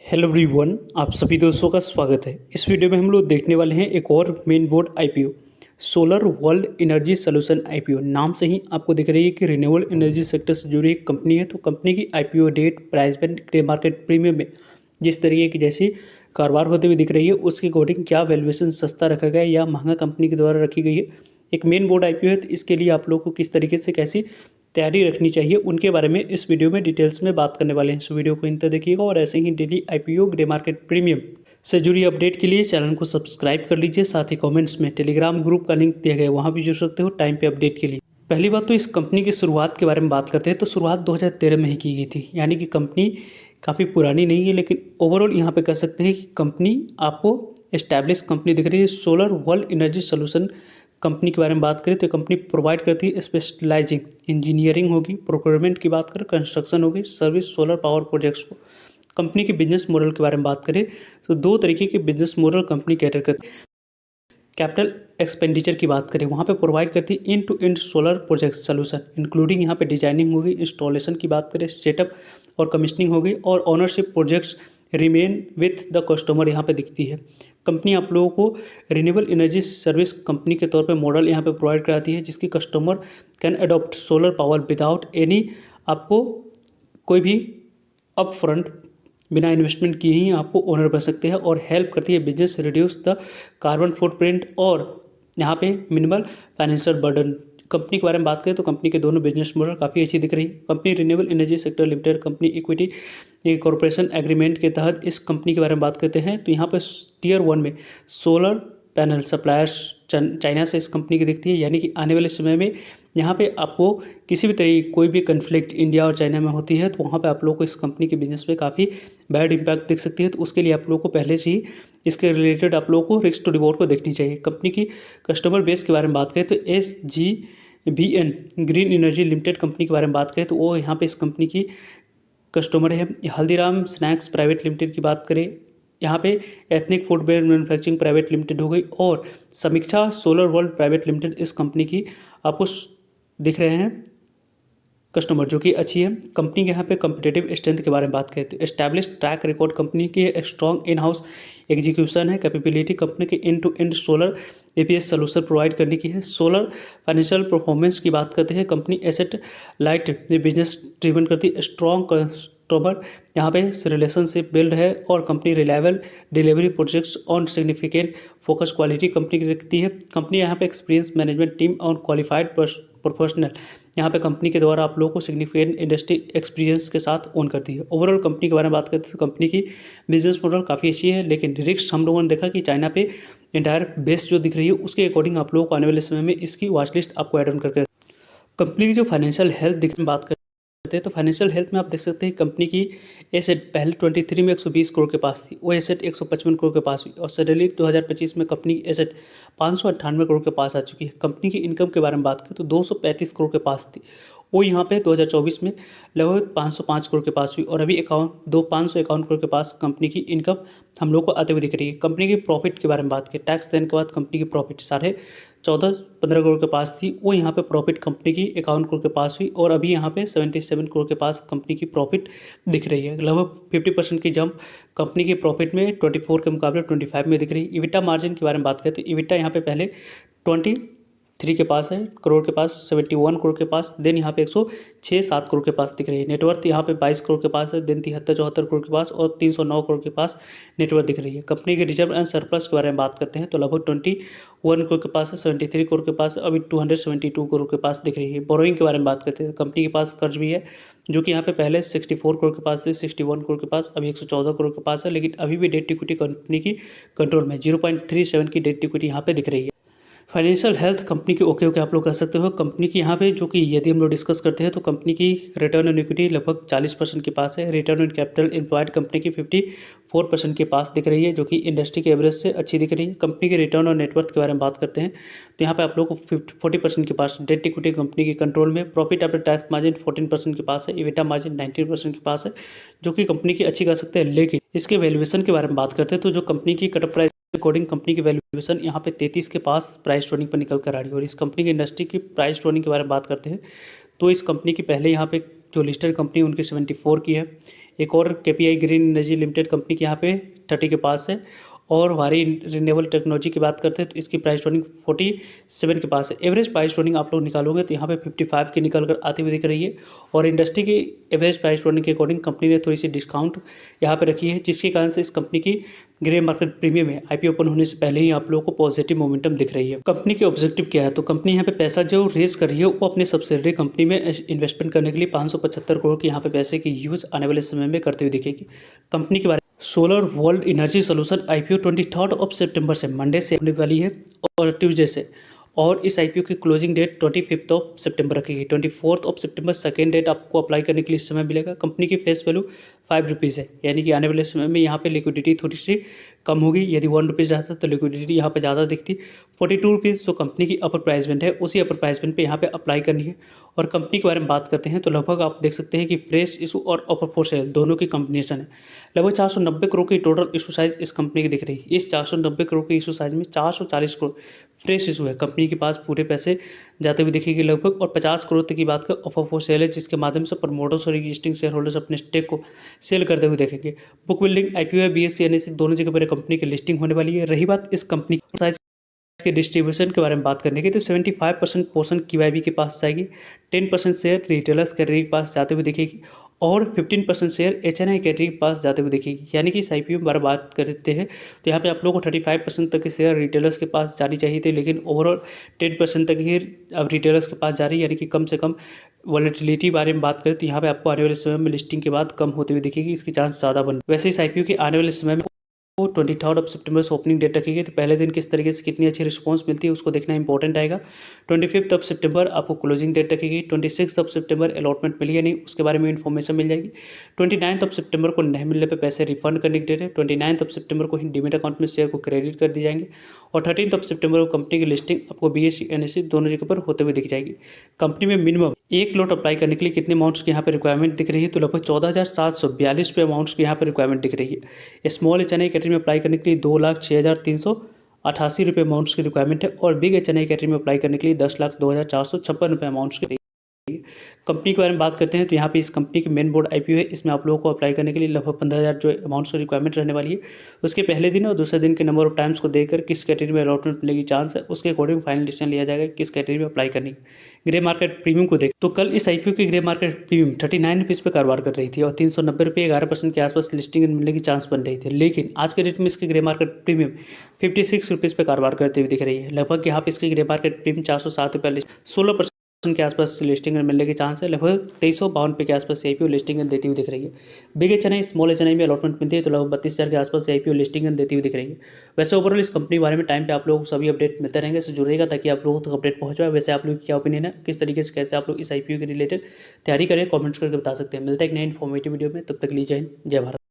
Hello everyone, आप सभी दोस्तों का स्वागत है। इस वीडियो में हम लोग देखने वाले हैं एक और main board IPO solar world energy solution IPO. नाम से ही आपको दिख रही है कि रिन्यूएबल एनर्जी सेक्टर से जुड़ी एक कंपनी है। तो कंपनी की IPO date, price band, grey market premium में जिस तरीके की जैसी कारोबार होते हुए दिख रही है उसके अकॉर्डिंग क्या वैल्यूएशन सस्ता रखा गया है या महंगा कंपनी के द्वारा रखी गई है। एक मेन बोर्ड आईपीओ है, तो इसके लिए आप लोग को किस तरीके से कैसी तैयारी रखनी चाहिए उनके बारे में इस वीडियो में डिटेल्स में बात करने वाले हैं। इस वीडियो को इंत देखिएगा और ऐसे ही daily IPO, grey market premium से जुड़ी अपडेट के लिए चैनल को सब्सक्राइब कर लीजिए। साथ ही कमेंट्स में टेलीग्राम ग्रुप का लिंक दिया गया है, वहाँ भी जुड़ सकते हो टाइम पे अपडेट के लिए। पहली बात तो इस कंपनी की शुरुआत के बारे में बात करते हैं। तो शुरुआत 2013 में ही की गई थी, यानी कि कंपनी काफ़ी पुरानी नहीं है, लेकिन ओवरऑल यहाँ पे कह सकते हैं कि कंपनी आपको एस्टैब्लिश कंपनी दिख रही है। Solar world energy solution company के बारे में बात करें तो कंपनी प्रोवाइड करती है स्पेशलाइजिंग इंजीनियरिंग होगी, प्रोक्योरमेंट की बात करें, कंस्ट्रक्शन होगी, सर्विस, सोलर पावर प्रोजेक्ट्स को। कंपनी के बिजनेस मॉडल के बारे में बात करें तो दो तरीके के बिजनेस मॉडल कंपनी कैटर करती है। कैपिटल एक्सपेंडिचर की बात करें, वहाँ पे प्रोवाइड करती है end to end solar project solution, including यहाँ पे डिजाइनिंग होगी, इंस्टॉलेशन की बात करें, सेटअप और कमीशनिंग होगी, और ownership projects remain with the customer यहाँ पे दिखती है। कंपनी आप लोगों को रिन्यूएबल एनर्जी सर्विस कंपनी के तौर पे मॉडल यहाँ पे प्रोवाइड कराती है, जिसकी customer can adopt solar power without any, आपको कोई भी अप फ्रंट बिना इन्वेस्टमेंट किए ही आपको ओनर बन सकते हैं, और हेल्प करती है business reduce the carbon footprint और यहाँ पे मिनिमल फाइनेंशियल बर्डन। कंपनी के बारे में बात करें तो कंपनी के दोनों बिजनेस मॉडल काफ़ी अच्छी दिख रही है। Company renewable energy sector limited company equity corporation agreement के तहत इस कंपनी के बारे में बात करते हैं तो यहाँ पर टियर 1 में सोलर पैनल सप्लायर्स चाइना से इस कंपनी की दिखती है, यानी कि आने वाले समय में यहाँ पे आपको किसी भी तरह की कोई भी कन्फ्लिक्ट इंडिया और चाइना में होती है तो वहाँ पे आप लोगों को इस कंपनी के बिजनेस पे काफ़ी बैड इम्पैक्ट दिख सकती है। तो उसके लिए आप लोगों को पहले से ही इसके रिलेटेड आप लोगों को रिस्क टू रिवॉर्ड को देखनी चाहिए। कंपनी की कस्टमर बेस के बारे में बात करें तो SGVN green energy limited company के बारे में बात करें तो वो यहाँ पे इस कंपनी की कस्टमर है। हल्दीराम स्नैक्स प्राइवेट लिमिटेड की बात करें, यहाँ पे ethnic footwear manufacturing private limited हो गई, और समीक्षा सोलर वर्ल्ड प्राइवेट लिमिटेड इस कंपनी की आपको दिख रहे हैं कस्टमर, जो कि अच्छी है। कंपनी के यहाँ पे कम्पिटेटिव स्ट्रेंथ के बारे में बात करें तो एस्टैब्लिश ट्रैक रिकॉर्ड कंपनी की स्ट्रॉन्ग इन हाउस एग्जीक्यूशन है। कैपेबिलिटी कंपनी की end to end solar APS solution provide करने की है। सोलर फाइनेंशियल परफॉर्मेंस की बात करते हैं, company asset light business driven करती है। स्ट्रॉन्ग कस्टमर यहाँ पे रिलेशनशिप बिल्ड है, और company reliable delivery projects on significant focus quality company की रखती है। कंपनी यहाँ पे एक्सपीरियंस मैनेजमेंट टीम और क्वालिफाइड प्रोफेशनल यहाँ पे कंपनी के द्वारा आप लोगों को सिग्निफिकेंट इंडस्ट्री एक्सपीरियंस के साथ ओन करती है। ओवरऑल कंपनी के बारे में बात करते हैं तो कंपनी की बिजनेस मॉडल काफ़ी अच्छी है, लेकिन रिस्क हम लोगों ने देखा कि चाइना पे इंटायर बेस जो दिख रही है उसके अकॉर्डिंग आप लोगों को आने वाले समय में इसकी वॉच लिस्ट आपको ऐड ऑन करके। कंपनी की जो फाइनेंशियल हेल्थ दिखने में बात करते हैं तो फाइनेंशियल हेल्थ में आप देख सकते हैं कंपनी की एसेट पहले 23 में 120 करोड़ के पास थी, वो एसेट 155 करोड़ के पास हुई, और सडनली 2025 में कंपनी की एसेट 598 करोड़ के पास आ चुकी है। कंपनी की इनकम के बारे में बात करें तो 235 करोड़ के पास थी, वो यहाँ पे 2024 में लगभग 505 करोड़ के पास हुई, और अभी 551 करोड़ के पास कंपनी की इनकम हम लोग को आते हुए दिख रही है। कंपनी की प्रॉफिट के बारे में बात करें, टैक्स देने के बाद कंपनी की प्रॉफिट 14.15 करोड़ के पास थी, वो यहाँ पे प्रॉफिट कंपनी की 51 करोड़ के पास हुई, और अभी यहाँ पे 77 करोड़ के पास कंपनी की प्रॉफिट दिख रही है। लगभग 50% की जंप कंपनी की प्रॉफिट में 24 के मुकाबले 25 में दिख रही है। इविटा मार्जिन के बारे में बात करें तो इविटा यहाँ पे पहले 23 के पास है, करोड़ के पास 71 करोड़ के पास, देन यहाँ पे 106-7 करोड़ के पास दिख रही है। नेटवर्थ यहाँ पे 22 करोड़ के पास है, देन 73-74 करोड़ के पास, और 309 करोड़ के पास नेटवर्थ दिख रही है। कंपनी के रिजर्व एंड सरप्लस के बारे में बात करते हैं तो लगभग 21 करोड़ के पास है, 73 करोड़ के पास, अभी 272 करोड़ के पास दिख रही है। बोरोइंग के बारे में बात करते हैं, कंपनी के पास कर्ज भी है, जो कि यहाँ पे पहले 64 करोड़ के पास से 61 करोड़ के पास, अभी 114 करोड़ के पास है, लेकिन अभी भी डेट इक्विटी कंपनी की कंट्रोल में 0.37 की डेट इक्विटी यहाँ पे दिख रही है। फाइनेंशियल हेल्थ कंपनी की ओके आप लोग कर सकते हो। कंपनी की यहाँ पे जो कि यदि हम लोग डिस्कस करते हैं तो कंपनी की रिटर्न ऑन इक्विटी लगभग 40% के पास है। Return on capital employed company की 54% के पास दिख रही है, जो कि इंडस्ट्री के एवरेज से अच्छी दिख रही है। कंपनी के रिटर्न ऑन नेटवर्थ के बारे में बात करते हैं तो यहाँ पे आप लोग को 40% के पास डेट इक्विटी कंपनी के कंट्रोल में। प्रॉफिट आफ्टर टैक्स मार्जिन 14% के पास है। इविटा मार्जिन 19% के पास है, जो कि कंपनी की अच्छी कह सकते हैं। लेकिन इसके वैल्यूएशन के बारे में बात करते हैं तो जो कंपनी की cut off price according company की वैल्यूएशन यहाँ पे 33 के पास प्राइस ट्रेडिंग पर निकल कर आ रही है। और इस कंपनी की इंडस्ट्री की प्राइस ट्रेडिंग के बारे में बात करते हैं तो इस कंपनी की पहले यहाँ पे जो लिस्टेड कंपनी उनकी 74 की है। एक और KPI green energy limited company की यहाँ पे 30 के पास है। और हमारी रिन्यूएबल टेक्नोलॉजी की बात करते हैं तो इसकी प्राइस टर्निंग 47 के पास है। एवरेज प्राइस टर्निंग आप लोग निकालोगे तो यहाँ पे 55 की निकल कर आती हुई दिख रही है। और इंडस्ट्री की एवरेज प्राइस टर्निंग के अकॉर्डिंग कंपनी ने थोड़ी सी डिस्काउंट यहाँ पे रखी है, जिसके कारण से इस कंपनी की ग्रे मार्केट प्रीमियम है आईपीओ ओपन होने से पहले ही आप लोगों को पॉजिटिव मोमेंटम दिख रही है। कंपनी के ऑब्जेक्टिव क्या है, तो कंपनी यहाँ पे पैसा जो रेज कर रही है वो अपने सब्सिडरी कंपनी में इन्वेस्टमेंट करने के लिए 575 करोड़ की यहाँ पे पैसे की यूज आने वाले समय में करते हुए दिखेगी। कंपनी के बारे solar world energy solution IPO 23 सितंबर से मंडे से होने वाली है और ट्यूसडे से। और इस आईपीओ की क्लोजिंग डेट 25 सितंबर रखेगी। 24 सितंबर सेकेंड डेट आपको अप्लाई करने के लिए समय मिलेगा। कंपनी की फेस वैल्यू 5 रुपीज़ है, यानी कि आने वाले समय में यहाँ पे लिक्विडिटी थोड़ी सी कम होगी। यदि 1 रुपीज़ रहता तो लिक्विडिटी यहाँ पे ज़्यादा दिखती। 42 रुपीज़ जो कंपनी की अपर प्राइस बैंड है उसी अपर प्राइस बैंड पे यहाँ पे अप्लाई करनी है। और कंपनी के बारे में बात करते हैं तो लगभग आप देख सकते हैं कि फ्रेश इशू और ऑफर फॉर सेल दोनों की कॉम्बिनेशन है। लगभग 490 करोड़ की टोटल इशू साइज इस कंपनी की दिख रही है। इस 490 करोड़ की इशू साइज में 440 करोड़ फ्रेश इशू है, कंपनी के पास पूरे पैसे जाते हुए दिखेगी लगभग। और 50 करोड़ तक की बात कर ऑफर फॉर सेल है, जिसके माध्यम से प्रमोटर्स और एग्जिस्टिंग शेयर होल्डर्स अपने स्टेक को सेल करते हुए देखेंगे। बुक बिल्डिंग आईपीओ है, बीएससी एनएससी दोनों जगह पर कंपनी की लिस्टिंग होने वाली है। रही बात इस कंपनी के डिस्ट्रीब्यूशन के बारे में बात करने की तो 75% पोर्शन QIB के पास जाएगी, 10% शेयर रिटेलर्स कैटेगरी के पास जाते हुए दिखेगी और 15% शेयर HNI कैटेगरी के पास जाते हुए दिखेगी। यानी कि इस आईपीओ में बात करते हैं तो यहाँ पे आप लोगों को 35% तक के शेयर रिटेलर्स के पास जानी चाहिए थे, लेकिन ओवरऑल 10% तक ही अब रिटेलर्स के पास जा रही है। यानी कि कम से कम वॉलेटिलिटी बारे में बात करें तो यहाँ पे आपको आने वाले समय में लिस्टिंग के बाद कम होती हुई दिखेगी, इसकी चांस ज़्यादा बन। वैसे इस आईपीओ के आने वाले समय में 23 सितंबर से ओपनिंग डेट रखी गई, तो पहले दिन किस तरीके से कितनी अच्छी रिस्पांस मिलती है उसको देखना इंपॉर्टेंट आएगा। 25 सितंबर आपको क्लोजिंग डेट रखी गई। 26 सितंबर अलॉटमेंट मिली है नहीं उसके बारे में इन्फॉर्मेशन मिल जाएगी। 29 सितंबर को नहीं मिलने पर पैसे रिफंड करने की डेट है। 29 सितंबर को ही डीमेट अकाउंट में शेयर को क्रेडिट कर दी जाएंगे। और 13 सितंबर को कंपनी की लिस्टिंग आपको BSE NSE दोनों जगह पर होते हुए दिख जाएगी। कंपनी में मिनिमम एक लॉट अप्लाई करने के लिए कितने अमाउंट्स की यहाँ पे रिक्वायरमेंट दिख रही है, तो लगभग 14,742 रुपये अमाउंट्स की यहाँ पर रिक्वायरमेंट दिख रही है। स्मॉल HNI कैटेगरी में अप्लाई करने के लिए 2,06,388 रुपये अमाउंट्स की रिक्वायरमेंट है। और बिग HNI कैटेगरी में अप्लाई करने के लिए 10,02,456 रुपये अमाउंट्स की। कंपनी के बारे में बात करते हैं तो यहाँ पे इस कंपनी की मेन बोर्ड आईपीओ है, इसमें आप लोगों को अप्लाई करने के लिए लगभग 15,000 जो अमाउंट्स की रिक्वायरमेंट रहने वाली है। उसके पहले दिन और दूसरे दिन के नंबर ऑफ टाइम्स को देखकर किस कैटेगरी में अलॉटमेंट मिलने की चांस है उसके अकॉर्डिंग फाइनल डिसीजन लिया जाएगा किस कैटेगरी में अप्लाई करनी। ग्रे मार्केट प्रीमियम को देख तो कल इस आईपीओ की ग्रे मार्केट प्रीमियम 39 रुपीज़ पे कारोबार कर रही थी और 390 रुपये 11% के आसपास लिस्टिंग मिलने की चांस बन रही थी। लेकिन आज के डेट में इसकी ग्रे मार्केट प्रीमियम 56 रुपीज़ पे कारोबार करते हुए दिख रही है। लगभग यहाँ पे इसकी ग्रे मार्केट प्रीमियम 407 रुपये 16% के आसपास लिस्टिंग मिलने के चांस है। लगभग 2352 रुपये के आसपास आईपीओ लिस्टिंग देती हुई दिख रही है। बिग HNI स्मॉल HNI में अलॉटमेंट मिलती है तो लगभग 32,000 के आसपास आईपीओ लिस्टिंग देती हुई दिख रही है। वैसे ओवरऑल इस कंपनी के बारे में टाइम पे आप लोगों को सभी अपडेट मिलते रहेंगे, इससे जुड़ेगा ताकि आप लोगों तक अपडेट पहुँच पाए। वैसे आप लोग की क्या ओपिनियन है, किस तरीके से कैसे आप लोग इस आईपीओ के रिलेटेड तैयारी करें, कॉमेंट्स करके बता सकते हैं। मिलता है एक नए इन्फॉर्मेटिव वीडियो में, तब तक लीजिए जय भारत।